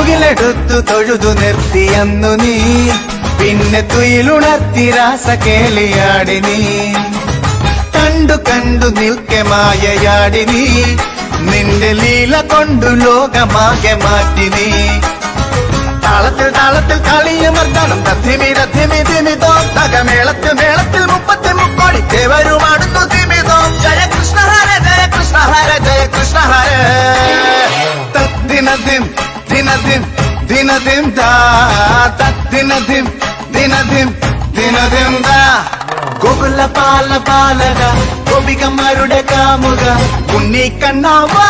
മുകിലെടുത്തു തൊഴുതു നിർത്തിയന്നു നീ, പിന്നെ തുയിലുണർത്തി രാസകേളിയാടി നീ. കണ്ടു കണ്ടു നിൽക്കെ മായയാടി നീ, നിന്റെ ലീല കൊണ്ടു ലോകമാകെ മാറ്റി നീ. താളത്തിൽ താളത്തിൽ കളിയമർദ്ദനം തത്തിമി തത്തിമി തിമിതോ, തകമേളത്തിൽ മേളത്തിൽ 33 ദേവരുമാടുന്നു തിമിതോ. ജയ കൃഷ്ണ ഹര ജയ കൃഷ്ണ ഹര ജയ കൃഷ്ണ ഹര. തദ്ദിനദിം ദിനദിം ദിനദിം ദാ, തദ്ദിനദിം ദിനദിം ദിനദിം ദാ. ഗോകുല പാല പാലക ഗോപികമാരുടെ കാമുക ഉണ്ണി കണ്ണാവാ.